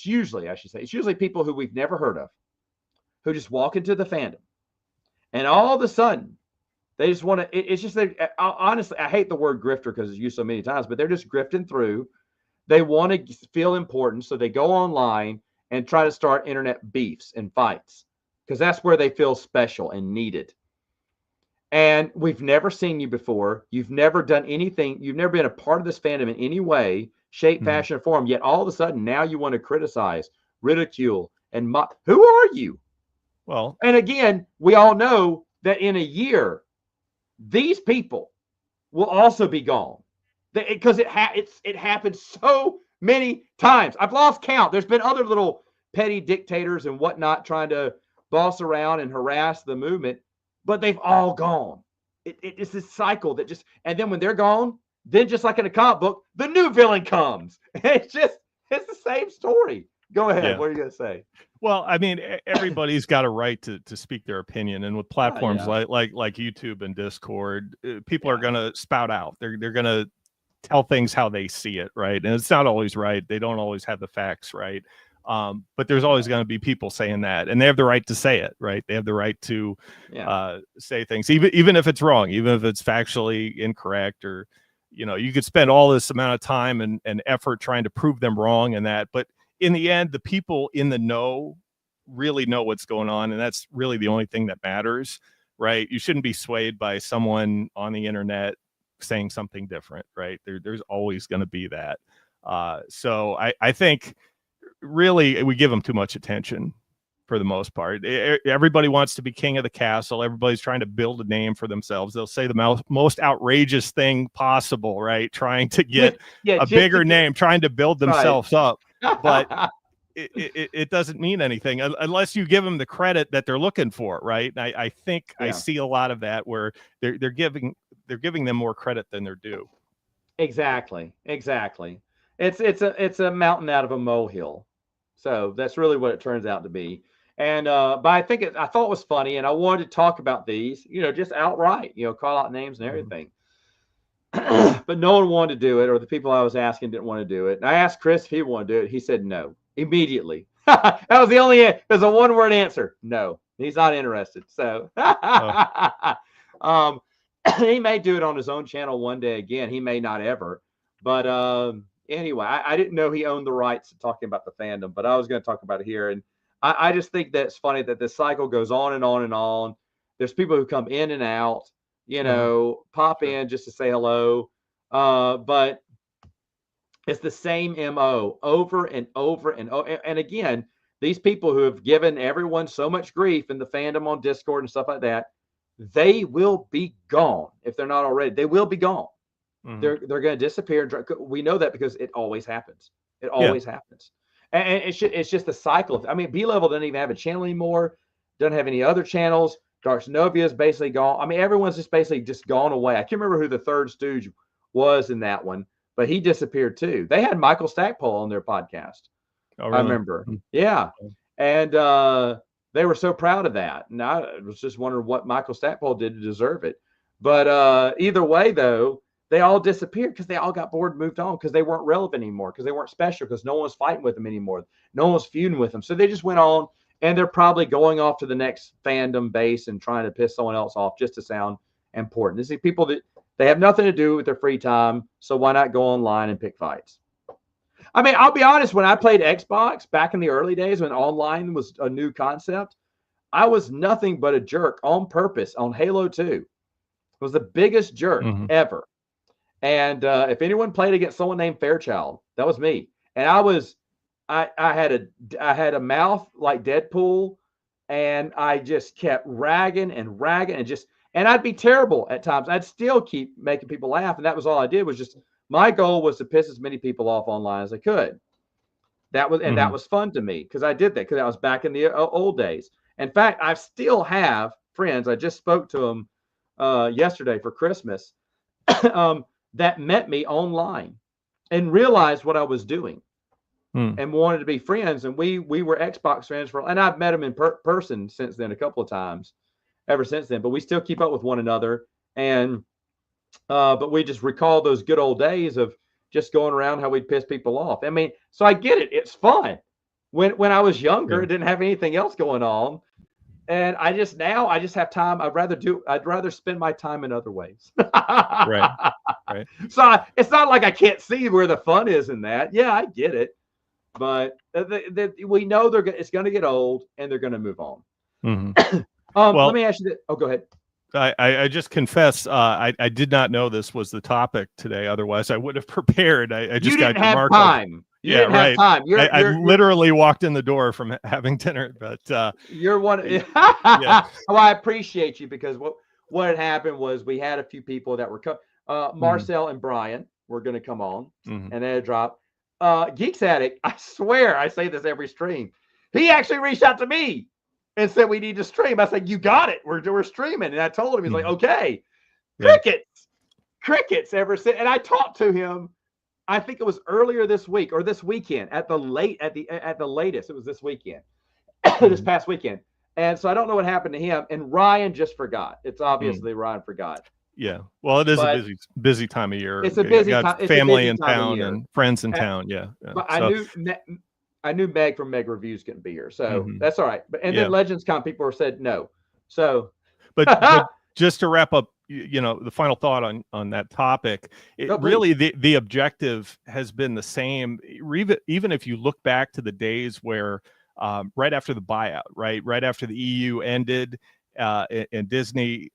usually people who we've never heard of who just walk into the fandom, and all of a sudden they just want to. It's just honestly, I hate the word grifter because it's used so many times, but they're just grifting through. They want to feel important, so they go online and try to start internet beefs and fights because that's where they feel special and needed. And we've never seen you before. You've never done anything. You've never been a part of this fandom in any way, shape, fashion, or form. Yet all of a sudden now you want to criticize, ridicule, and mock. Who are you? Well, and again, we all know that in a year, these people will also be gone because it happens so many times. I've lost count. There's been other little petty dictators and whatnot trying to boss around and harass the movement, but they've all gone. It's this cycle that just, and then when they're gone, then just like in a comic book, the new villain comes. It's the same story. Go ahead. Yeah. What are you going to say? Well, I mean, everybody's got a right to speak their opinion, and with platforms like YouTube and Discord, people are going to spout out. They're going to tell things how they see it, right? And it's not always right. They don't always have the facts right. But there's always going to be people saying that, and they have the right to say it, right? They have the right to say things, even if it's wrong, even if it's factually incorrect, or you could spend all this amount of time and effort trying to prove them wrong and that, but in the end, the people in the know really know what's going on, and that's really the only thing that matters, right? You shouldn't be swayed by someone on the internet saying something different, right? There's always going to be that. So I think really we give them too much attention for the most part. Everybody wants to be king of the castle. Everybody's trying to build a name for themselves. They'll say the most outrageous thing possible, right? Trying to get a bigger name, trying to build themselves up. But it doesn't mean anything unless you give them the credit that they're looking for, right? And I think I see a lot of that where they're giving them more credit than they're due. Exactly. It's a mountain out of a molehill. So that's really what it turns out to be. And but I thought it was funny, and I wanted to talk about these, just outright, call out names and everything. But no one wanted to do it, or the people I was asking didn't want to do it. And I asked Chris if he wanted to do it. He said no immediately. That was the only. There's a one-word answer. No, he's not interested. So he may do it on his own channel one day again. He may not ever. But anyway, I didn't know he owned the rights to talking about the fandom, but I was going to talk about it here. And I just think that's funny that this cycle goes on and on and on. There's people who come in and out. Pop in just to say hello. But it's the same MO over and over and over. And again, these people who have given everyone so much grief in the fandom on Discord and stuff like that, they will be gone if they're not already. They will be gone. Mm-hmm. They're going to disappear. We know that because it always happens. It always happens. And it's just a cycle. I mean, B-Level doesn't even have a channel anymore. Doesn't have any other channels. Dark Synovia is basically gone. I mean, everyone's just basically just gone away. I can't remember who the third stooge was in that one, but he disappeared too. They had Michael Stackpole on their podcast. Oh, really? I remember. Yeah. And they were so proud of that. And I was just wondering what Michael Stackpole did to deserve it. But either way, though, they all disappeared because they all got bored and moved on because they weren't relevant anymore, because they weren't special, because no one was fighting with them anymore. No one was feuding with them. So they just went on, and they're probably going off to the next fandom base and trying to piss someone else off just to sound important. This is people that they have nothing to do with their free time, so why not go online and pick fights? I mean, I'll be honest, when I played Xbox back in the early days when online was a new concept, I was nothing but a jerk on purpose on Halo 2. It was the biggest jerk ever. And if anyone played against someone named Fairchild, that was me. And I had a mouth like Deadpool, and I just kept ragging and I'd be terrible at times. I'd still keep making people laugh, and that was all I did. Was just my goal was to piss as many people off online as I could. That was fun to me because I did that because I was back in the old days. In fact, I still have friends. I just spoke to them yesterday for Christmas. That met me online and realized what I was doing and wanted to be friends. And we were Xbox friends and I've met them in person since then a couple of times ever since then, but we still keep up with one another. And, but we just recall those good old days of just going around how we'd piss people off. I mean, so I get it. It's fun. When I was younger, it didn't have anything else going on. And I just have time. I'd rather spend my time in other ways. Right. So it's not like I can't see where the fun is in that. Yeah, I get it. But we know it's going to get old and they're going to move on. Let me ask you this. Oh, go ahead. I just confess, I did not know this was the topic today. Otherwise, I would have prepared. I just got have time. You didn't have time. I literally walked in the door from having dinner, but you're one. Well, I appreciate you because what had happened was we had a few people that were Marcel and Brian were going to come on, and they had dropped. Geeks Addict, I swear, I say this every stream. He actually reached out to me and said we need to stream. I said, you got it. We're streaming. And I told him, he's like, okay. Crickets ever since. And I talked to him. I think it was earlier this week or this weekend at the latest. It was this weekend, this past weekend. And so I don't know what happened to him. And Ryan just forgot. It's obviously Ryan forgot. Yeah. Well, it is a busy time of year. It's a busy time. Family in town and friends in town. Yeah. But I knew Meg from Meg Reviews couldn't be here. So that's all right. But then Legends Con people said no. So but just to wrap up, the final thought on that topic, really the objective has been the same. Even if you look back to the days where right after the buyout, right after the EU ended, and Disney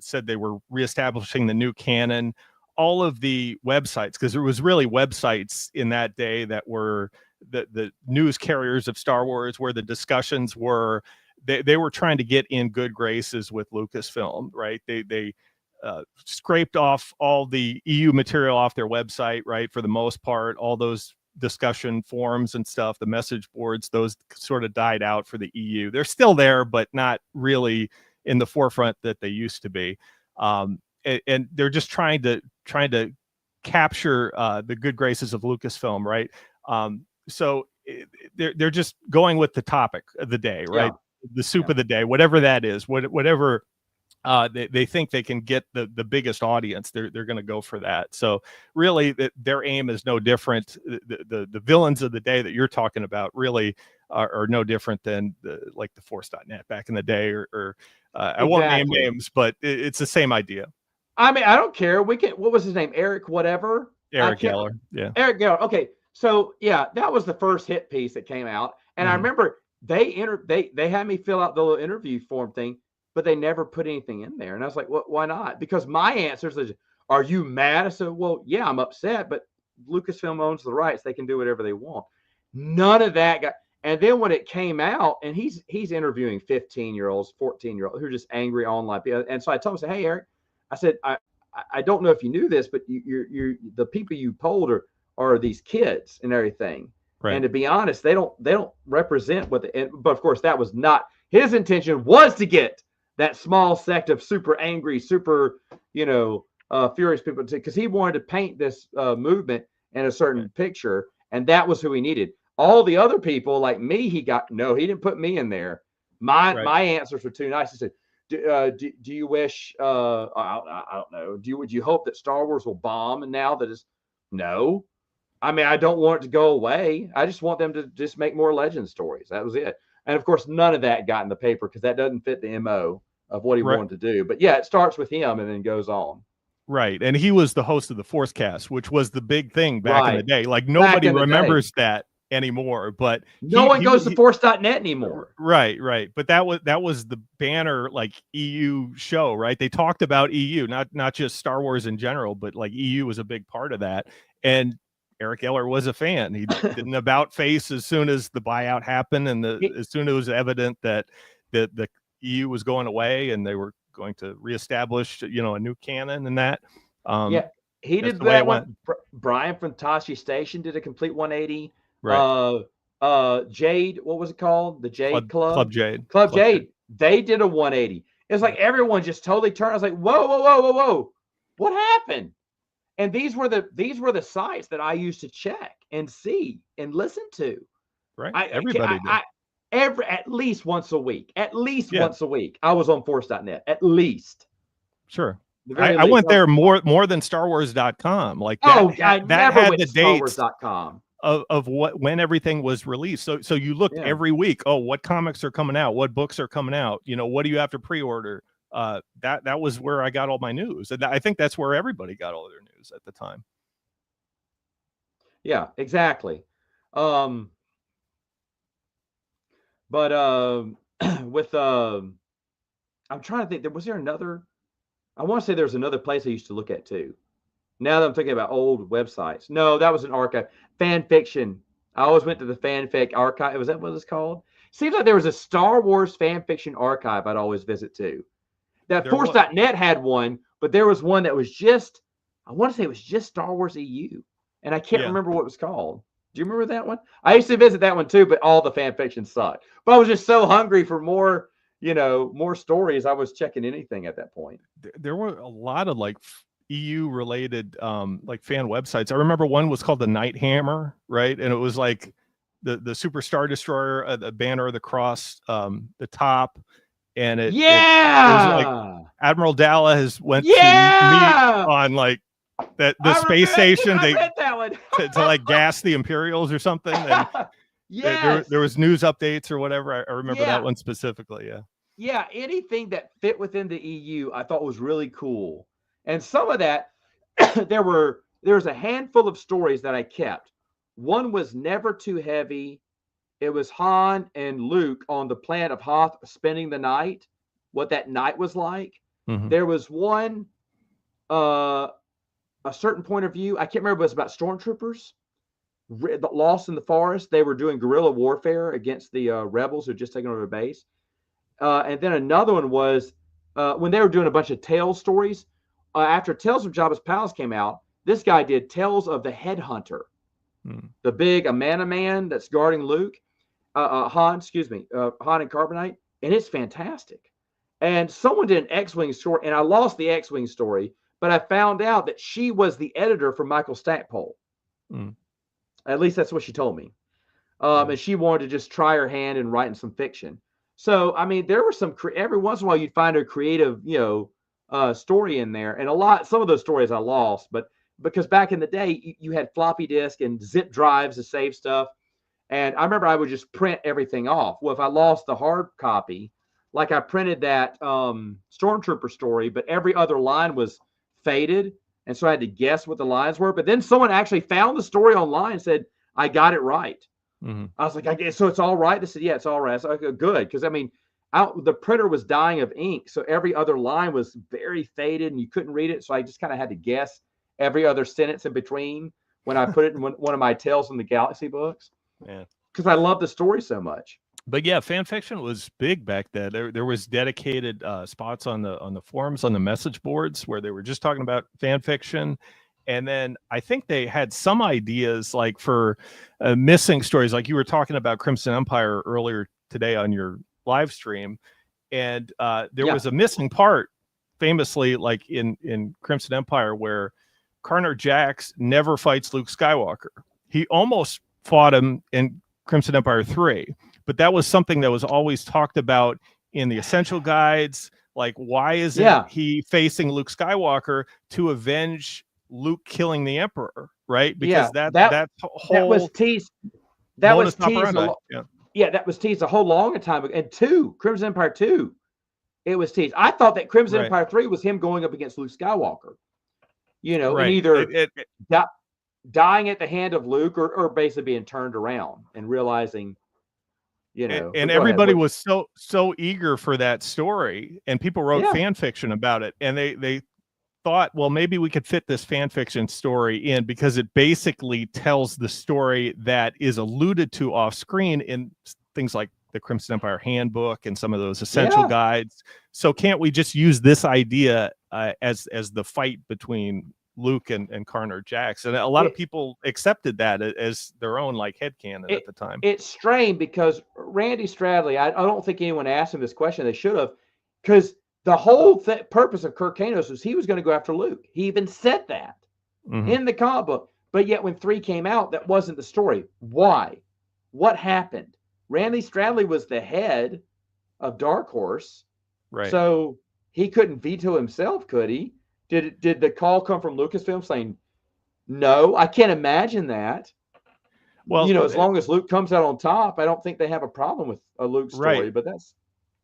said they were reestablishing the new canon, all of the websites, because there was really websites in that day that were the news carriers of Star Wars, where the discussions were, they were trying to get in good graces with Lucasfilm, right? They scraped off all the EU material off their website, right? For the most part, all those discussion forums and stuff, the message boards, those sort of died out for the EU. They're still there, but not really in the forefront that they used to be. And they're just trying to capture the good graces of Lucasfilm, right? So they're just going with the topic of the day, right? The soup of the day, whatever that is, whatever they think they can get the biggest audience, they're going to go for that. So really their aim is no different. The villains of the day that you're talking about really are no different than like the Force.net back in the day, or I won't name names, but it's the same idea. I mean, I don't care. What was his name? Eric whatever? Eric Geller. Yeah. Eric Geller. Okay. So yeah, that was the first hit piece that came out. And I remember they had me fill out the little interview form thing, but they never put anything in there. And I was like, well, why not? Because my answers is, are you mad? I said, well, yeah, I'm upset, but Lucasfilm owns the rights. They can do whatever they want. None of that got. And then when it came out, and he's interviewing 15-year-olds, 14-year-olds who are just angry online. And so I told him, I said, hey, Eric, I said, I don't know if you knew this, but you're the people you polled are these kids and everything. Right. And to be honest, they don't represent but of course that was not his intention, was to get that small sect of super angry, super, furious people, because he wanted to paint this movement in a certain picture, and that was who he needed. All the other people like me, he didn't put me in there. My answers were too nice. He said, do you wish? I don't know. Would you hope that Star Wars will bomb? And now that it's no, I mean, I don't want it to go away. I just want them to just make more legend stories. That was it. And of course, none of that got in the paper because that doesn't fit the MO of what he Right. wanted to do. But yeah, it starts with him and then goes on. Right. And he was the host of the Force Cast, which was the big thing back in the day. Like nobody remembers that anymore, but no one goes to force.net anymore. Right. But that was the banner, like EU show, right? They talked about EU, not just Star Wars in general, but like EU was a big part of that. And Eric Eller was a fan. He did an about face as soon as the buyout happened, and as soon as it was evident that the EU was going away and they were going to reestablish, a new canon and that. Yeah, he did that one. Brian from Tashi Station did a complete 180. Right. Jade, what was it called? The Jade Club? Club Jade. Club Jade. They did a 180. It's like everyone just totally turned. I was like, whoa. What happened? And these were the sites that I used to check and see and listen to. Right. Everybody did. At least once a week. Once a week. I was on force.net. At least. Sure. I went there more than StarWars.com. Like that, that had the dates of when everything was released. So you looked every week. Oh, what comics are coming out? What books are coming out? What do you have to pre-order? That was where I got all my news. And I think that's where everybody got all their news at the time. Yeah, exactly. But with I'm trying to think, was there another? I want to say there's another place I used to look at too. Now that I'm thinking about old websites. No, that was an archive. Fan fiction. I always went to the fanfic archive. Was that what it's called? Seems like there was a Star Wars fan fiction archive I'd always visit too. That Force.net had one, but there was one that was just, I want to say it was just Star Wars EU. And I can't remember what it was called. Do you remember that one? I used to visit that one too, but all the fan fiction sucked. But I was just so hungry for more, more stories. I was checking anything at that point. There were a lot of like EU related like fan websites. I remember one was called the Night Hammer, right? And it was like the Super Star Destroyer, the banner of the cross, the top. And it was like Admiral Dalla has went to meet on like the space station to like gas the Imperials or something. And there was news updates or whatever. I remember that one specifically. Yeah, anything that fit within the EU I thought was really cool. And some of that, there was a handful of stories that I kept. One was Never Too Heavy. It was Han and Luke on the planet of Hoth spending the night, what that night was like. Mm-hmm. There was one, a certain point of view. I can't remember, but it was about stormtroopers lost in the forest. They were doing guerrilla warfare against the rebels who had just taken over the base. And then another one was when they were doing a bunch of Tales stories. After Tales from Jabba's Palace came out, this guy did Tales of the Headhunter, the big Amana man that's guarding Luke. Han and Carbonite, and it's fantastic. And someone did an X-Wing story, and I lost the X-Wing story, but I found out that she was the editor for Michael Stackpole. At least that's what she told me. And she wanted to just try her hand in writing some fiction. So, I mean, there were some, every once in a while you'd find a creative, story in there. And some of those stories I lost, but because back in the day, you had floppy disk and zip drives to save stuff. And I remember I would just print everything off. Well, if I lost the hard copy, like I printed that Stormtrooper story, but every other line was faded. And so I had to guess what the lines were. But then someone actually found the story online and said, I got it right. Mm-hmm. I was like, I guess so it's all right? They said, yeah, it's all right. I said, okay, good. Because, I mean, the printer was dying of ink. So every other line was very faded and you couldn't read it. So I just kind of had to guess every other sentence in between when I put it in one of my Tales from the Galaxy books. Yeah, because I love the story so much. But yeah, fan fiction was big back then. There was dedicated spots on the forums, on the message boards where they were just talking about fan fiction. And then I think they had some ideas like for missing stories, like you were talking about Crimson Empire earlier today on your live stream. And there was a missing part famously like in Crimson Empire where Karnar Jax never fights Luke Skywalker. He almost fought him in Crimson Empire 3, but that was something that was always talked about in the essential guides. Like, why isn't Yeah. he facing Luke Skywalker to avenge Luke killing the Emperor, right? Yeah. Because that That was whole teased. That was modus teased a operandi. lot. Yeah. Yeah, that was teased a whole long time ago. And two, Crimson Empire 2, it was teased. I thought that Crimson Right. Empire 3 was him going up against Luke Skywalker, and Right. either di- dying at the hand of Luke or basically being turned around and realizing, and but go ahead. everybody was so eager for that story, and people wrote Yeah. fan fiction about it, and they thought, well, maybe we could fit this fan fiction story in because it basically tells the story that is alluded to off screen in things like the Crimson Empire Handbook and some of those essential guides. So can't we just use this idea as the fight between Luke and Karner Jax? And a lot of people accepted that as their own like headcanon at the time. It's strange because Randy Stradley, I don't think anyone asked him this question. They should have, because the whole purpose of Kirk Canos was he was going to go after Luke. He even said that in the comic book. But yet when 3 came out, that wasn't the story. Why? What happened? Randy Stradley was the head of Dark Horse. Right. So he couldn't veto himself, could he? Did the call come from Lucasfilm saying, no, I can't imagine that. Well, as long as Luke comes out on top, I don't think they have a problem with a Luke story. Right. But that's...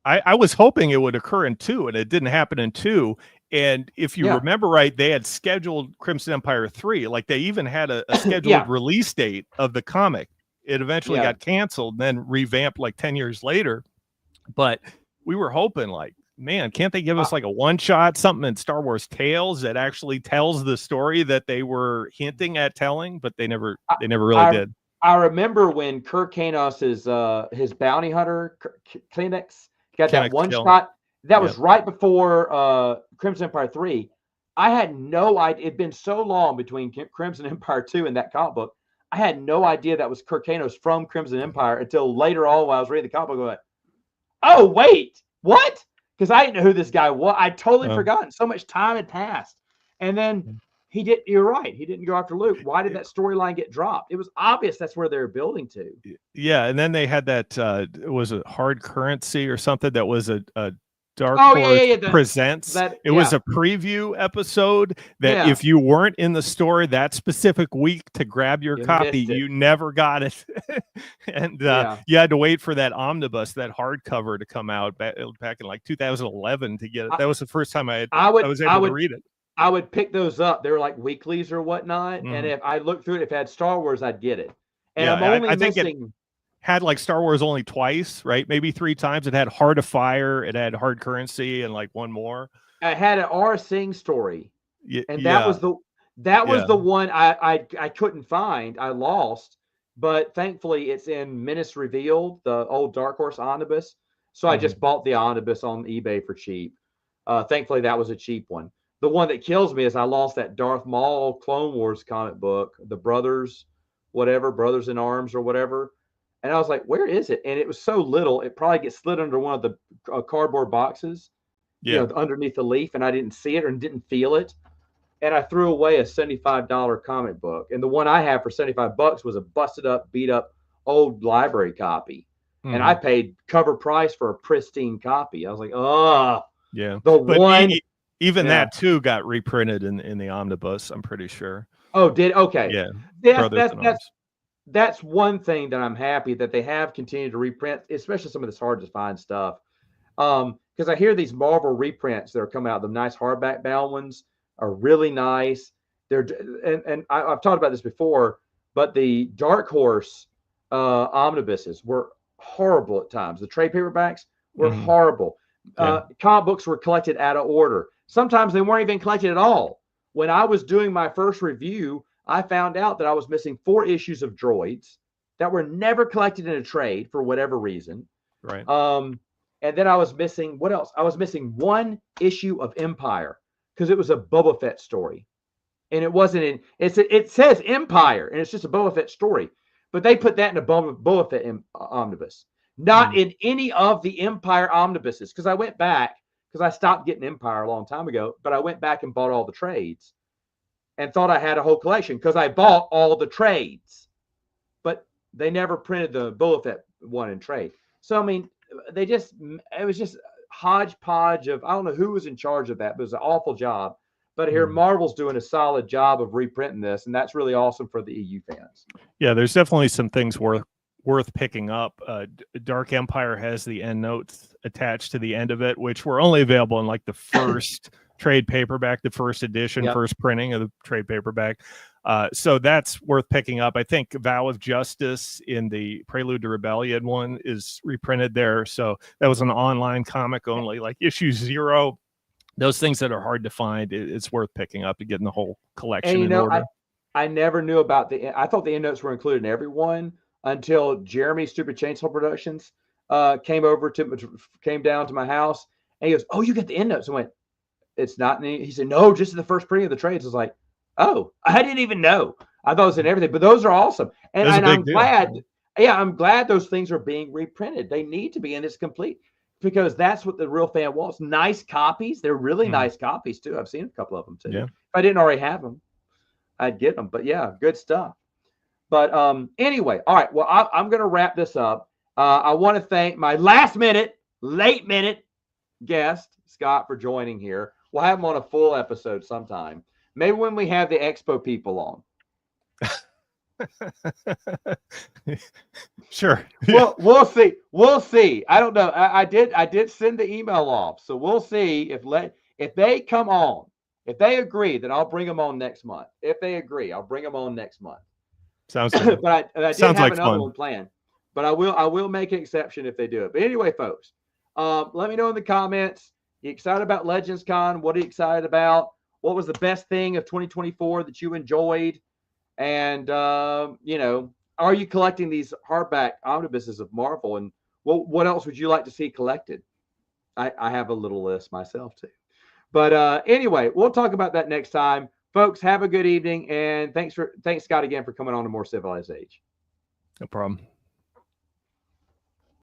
I was hoping it would occur in 2, and it didn't happen in 2. And if you remember right, they had scheduled Crimson Empire 3. Like they even had a scheduled release date of the comic. It eventually got canceled, then revamped like 10 years later. But we were hoping, like, man, can't they give us like a one-shot, something in Star Wars Tales that actually tells the story that they were hinting at telling? But they never really did. I remember when Kirk Canos' his bounty hunter Kleenex got that one shot. That was right before Crimson Empire 3. I had no idea. It'd been so long between Crimson Empire 2 and that comic book. I had no idea that was Kirk Canos from Crimson Empire until later on when I was reading the comic book. Going, oh, wait, what? Because I didn't know who this guy was. I'd totally forgotten. So much time had passed. And then you're right. He didn't go after Luke. Why did that storyline get dropped? It was obvious that's where they were building to. Yeah. And then they had that, was a Hard Currency or something that was a Dark Horse Presents. It was a preview episode that if you weren't in the store that specific week to grab your copy, you never got it. And you had to wait for that omnibus, that hardcover to come out back in like 2011 to get it. That was the first time I was able to read it. I would pick those up. They were like weeklies or whatnot. And if I looked through it, if it had Star Wars, I'd get it. And I'm only missing... had like Star Wars only twice, right? Maybe 3 times. It had Heart of Fire, it had Hard Currency, and like one more. I had an R. Singh story, and that was the one I couldn't find. I lost, but thankfully it's in Menace Revealed, the old Dark Horse omnibus. So I just bought the omnibus on eBay for cheap. Thankfully that was a cheap one. The one that kills me is I lost that Darth Maul Clone Wars comic book, the Brothers in Arms or whatever. And I was like, where is it? And it was so little, it probably gets slid under one of the cardboard boxes, underneath the leaf. And I didn't see it or didn't feel it. And I threw away a $75 comic book. And the one I have for $75 was a busted up, beat up old library copy. And I paid cover price for a pristine copy. I was like, oh, yeah. But even that too got reprinted in the omnibus, I'm pretty sure. Oh, did? Okay. Yeah. That's one thing that I'm happy that they have continued to reprint, especially some of this hard to find stuff. Because I hear these Marvel reprints that are coming out, the nice hardback bound ones are really nice. I've talked about this before, but the Dark Horse omnibuses were horrible at times. The trade paperbacks were horrible. Comic books were collected out of order. Sometimes they weren't even collected at all. When I was doing my first review, I found out that I was missing 4 issues of Droids that were never collected in a trade for whatever reason. Right. And then I was missing, what else? I was missing 1 issue of Empire because it was a Boba Fett story. And it wasn't in, it says Empire and it's just a Boba Fett story. But they put that in a Boba Fett omnibus. Not in any of the Empire omnibuses. Because I went back, because I stopped getting Empire a long time ago, but I went back and bought all the trades. And thought I had a whole collection because I bought all the trades, but they never printed the Boba Fett one in trade. So I mean, it was just hodgepodge of, I don't know who was in charge of that, but it was an awful job. But here, Mm. Marvel's doing a solid job of reprinting this, and that's really awesome for the EU fans. Yeah, there's definitely some things worth picking up. Dark Empire has the end notes attached to the end of it, which were only available in like the first trade paperback, the first edition, Yep. first printing of the trade paperback. So that's worth picking up. I think Vow of Justice in the Prelude to Rebellion one is reprinted there. So that was an online comic only, like issue 0. Those things that are hard to find, it's worth picking up to get in the whole collection in order. I never knew about I thought the end notes were included in every one until Jeremy Stupid Chainsaw Productions came down to my house, and he goes, "Oh, you got the end notes?" I went, "It's not." He said, "No, just in the first printing of the trades." I was like, "Oh, I didn't even know. I thought it was in everything." But those are awesome, and I'm glad. Yeah, I'm glad those things are being reprinted. They need to be, and it's complete, because that's what the real fan wants. Nice copies. They're really nice copies too. I've seen a couple of them too. Yeah. If I didn't already have them, I'd get them. But yeah, good stuff. But anyway, all right. Well, I'm going to wrap this up. I want to thank my late minute guest, Scott, for joining here. We'll have him on a full episode sometime. Maybe when we have the Expo people on. Sure. Well, we'll see. We'll see. I don't know. I did send the email off, so we'll see if they come on. If they agree, then I'll bring them on next month. If they agree, I'll bring them on next month. Sounds good. But I did Sounds have like another fun. one planned. But I will make an exception if they do it. But anyway, folks, let me know in the comments. You excited about Legends Con? What are you excited about? What was the best thing of 2024 that you enjoyed? And are you collecting these hardback omnibuses of Marvel? And what else would you like to see collected? I have a little list myself too. But anyway, we'll talk about that next time. Folks, have a good evening, and thanks Scott again for coming on to More Civilized Age. No problem.